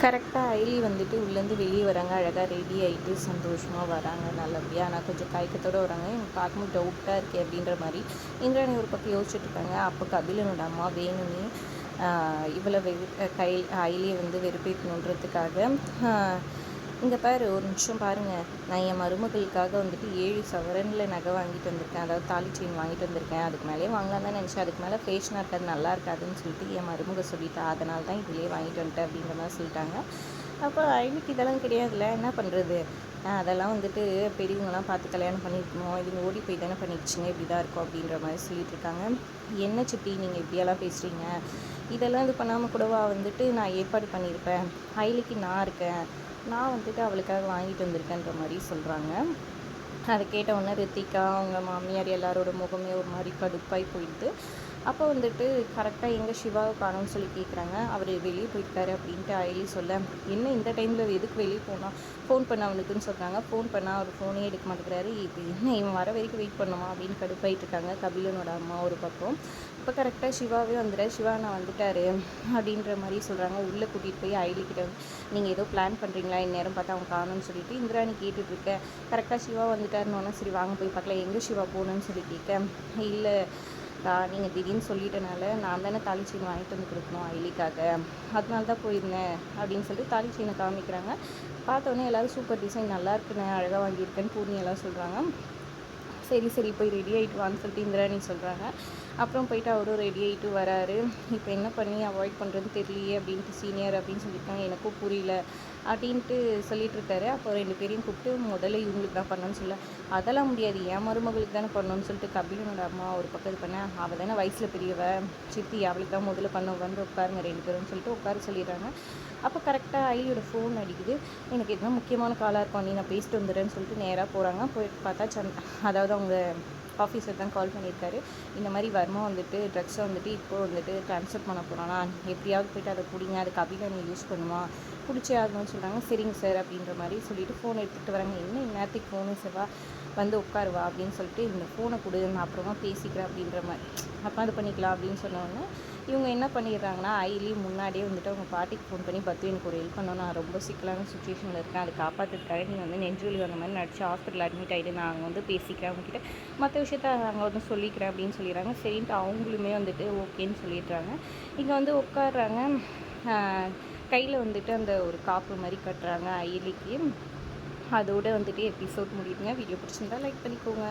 கரெக்டாக ஐலி வந்துட்டு உள்ளேருந்து வெளியே வராங்க. அழகாக ரெடி ஆகிட்டு சந்தோஷமாக வராங்க நல்லபடியாக. ஆனால் கொஞ்சம் தயக்கத்தோடு வராங்க. எனக்கு பார்க்கும்போது டவுட்டாக இருக்கே அப்படின்ற மாதிரி இந்திராணி ஒரு பக்கம் யோசிச்சுட்டு இருக்காங்க. அப்போ கபிலனோட அம்மா வேணுமே இவ்வளோ ஐலியை வந்து வெறுப்பேற்றணுன்றதுக்காக இங்கே பாரு ஒரு நிமிஷம் பாருங்கள், நான் என் மருமகளுக்காக வந்துட்டு 7 சவரனில் நகை வாங்கிட்டு வந்திருக்கேன், அதாவது தாலி செயின் வாங்கிட்டு வந்திருக்கேன். அதுக்கு மேலே வாங்கலாம் தான் நினச்சேன், அதுக்கு மேலே ஃபேஷனாக இருக்காது, நல்லா இருக்காதுன்னு சொல்லிட்டு என் மருமக சொல்லிட்டா, அதனால தான் இதிலே வாங்கிட்டு வந்துட்டேன் அப்படின்ற மாதிரி சொல்லிட்டாங்க. அப்போ ஐலிக்கு இதெல்லாம் கிடையாதுல்ல, என்ன பண்ணுறது, அதெல்லாம் வந்துட்டு பெரியவங்களாம் பார்த்து கல்யாணம் பண்ணியிருக்கணும், இவங்க ஓடி போய் தானே பண்ணிடுச்சிங்க, இப்படி தான் இருக்கும் அப்படின்ற மாதிரி சொல்லிட்டு இருக்காங்க. என்ன சித்தி நீங்கள் இப்படியெல்லாம் பேசுகிறீங்க, இதெல்லாம் இது பண்ணாமல் கூடவா வந்துட்டு நான் ஏற்பாடு பண்ணியிருப்பேன், ஐலிக்கு நான் இருக்கேன், நான் வந்துட்டு அவளுக்காக வாங்கிட்டு வந்திருக்கேன்ற மாதிரி சொல்கிறாங்க. அதை கேட்ட உடனே ரித்திகா அவங்க மாமியார் எல்லாரோட முகமே ஒரு மாதிரி கடுப்பாகி போயிடுது. அப்போ வந்துட்டு கரெக்டாக எங்கள் சிவாவை காணும்னு சொல்லி கேட்குறாங்க. அவர் வெளியே போயிருக்காரு அப்படின்ட்டு ஐலி சொல்ல, என்ன இந்த டைமில் எதுக்கு வெளியே போனால், ஃபோன் பண்ண அவனுக்குன்னு சொல்கிறாங்க. ஃபோன் பண்ணால் அவர் ஃபோனே எடுக்க மாட்டேங்கிறாரு. இது என்ன இவன் வர வரைக்கும் வெயிட் பண்ணுமா அப்படின்னு கடுப்பாயிட்டு இருக்காங்க கபிலனோட அம்மா ஒரு பக்கம். இப்போ கரெக்டாக சிவாவே வந்துடுறாரு. சிவா நான் வந்துட்டாரு அப்படின்ற மாதிரி சொல்கிறாங்க. உள்ளே கூட்டிகிட்டு போய் ஐலிக்கிட்ட நீங்கள் ஏதோ பிளான் பண்ணுறீங்களா, இந்நேரம் பார்த்தா அவன் காணும்னு சொல்லிட்டு இந்திராணி கேட்டுட்ருக்கேன். கரெக்டாக சிவா வந்துட்டாருன்னு சரி வாங்க போய் பார்க்கலாம், எங்கே சிவா போகணுன்னு சொல்லி கேட்க, இல்லை நீங்கள் திடீர்னு சொல்லிட்டனால நான் தானே தாலி செயின் வாங்கிட்டு வந்து கொடுக்கணும் ஐலிக்காக, அதனால தான் போயிருந்தேன் அப்படின்னு சொல்லிட்டு தாலி செயினை காமிக்கிறாங்க. பார்த்தோன்னே எல்லோரும் சூப்பர் டிசைன் நல்லா இருக்குன்னு அழகாக வாங்கியிருக்கேன்னு பூர்ணி எல்லாம் சொல்கிறாங்க. சரி போய் ரெடி ஆகிட்டு வான்னு சொல்லிட்டு இந்திராணி சொல்கிறாங்க. அப்புறம் போயிட்டு அவரும் ரெடி ஆகிட்டு வராரு. இப்போ என்ன பண்ணி அவாய்ட் பண்ணுறதுன்னு தெரியலையே அப்படின்ட்டு சீனியர் அப்படின்னு சொல்லியிருக்காங்க. எனக்கும் புரியல அப்படின்ட்டு சொல்லிகிட்ருக்காரு. அப்போ 2 பேரையும் கூப்பிட்டு முதல்ல இவங்களுக்கு தான் பண்ணணும்னு சொல்ல, அதெல்லாம் முடியாது, என் மருமகளுக்கு தானே பண்ணணும்னு சொல்லிட்டு கபிலனோட அம்மா ஒரு பக்கம் இது பண்ணேன். அவள் தானே வயசில் பெரியவ சித்தி, அவளுக்கு தான் முதல்ல பண்ண வந்து உட்காருங்க 2 பேரும் சொல்லிட்டு உட்கார சொல்லிடுறாங்க. அப்போ கரெக்டாக ஐலியோட ஃபோன் அடிக்குது. எனக்கு எதுனா முக்கியமான காலாக இருக்கும், நீ நான் பேசிட்டு வந்துடுறேன்னு சொல்லிட்டு நேராக போகிறாங்க. போயிட்டு பார்த்தா அதாவது அவங்க ஆஃபீஸர் தான் கால் பண்ணியிருக்காரு. இந்த மாதிரி வர்மா வந்துட்டு ட்ரக்ஸை வந்துட்டு இப்போது வந்துட்டு ட்ரான்ஸ்ஃபர் பண்ண போகிறானா, எப்படியாவது போய்ட்டு அதை பிடிங்க, அது கபிலனை யூஸ் பண்ணுமா, பிடிச்சே ஆகணும்னு சொல்கிறாங்க. சரிங்க சார் அப்படின்ற மாதிரி சொல்லிவிட்டு ஃபோன் எடுத்துகிட்டு வராங்க. என்ன இந்நேரத்துக்கு ஃபோனு செவ்வா வந்து உட்காருவா அப்படின்னு சொல்லிட்டு இந்த ஃபோனை கொடு, நான் அப்புறமா பேசிக்கிறேன் அப்படின்ற மாதிரி அப்போ அது பண்ணிக்கலாம் அப்படின்னு சொன்னோன்னே இவங்க என்ன பண்ணிடுறாங்கன்னா, ஐலி முன்னாடியே வந்துட்டு அவங்க பாட்டிக்கு ஃபோன் பண்ணி பத்து எனக்கு ஒரு ஹெல்ப் பண்ணணும், நான் ரொம்ப சிக்கலான சுச்சுவேஷனில் இருக்கேன், அதை காப்பாற்றுறதுக்காக நீ வந்து நெஞ்சுவலி வந்த மாதிரி நடிச்சு ஹாஸ்பிட்டல் அட்மிட் ஆகிட்டு நான் அங்கே வந்து பேசிக்கிறேன் அவங்ககிட்ட, மற்ற விஷயத்த அங்கே வந்து சொல்லிக்கிறேன் அப்படின்னு சொல்லிடுறாங்க. சரின்ட்டு அவங்களுமே வந்துட்டு ஓகேன்னு சொல்லிடுறாங்க. இங்கே வந்து உட்காடுறாங்க. கையில் வந்துட்டு அந்த ஒரு காப்பு மாதிரி கட்டுறாங்க ஐலிக்கு. அதோடு வந்துட்டு எபிசோட் முடியுதுங்க. வீடியோ பிடிச்சிருந்தா லைக் பண்ணிக்கோங்க.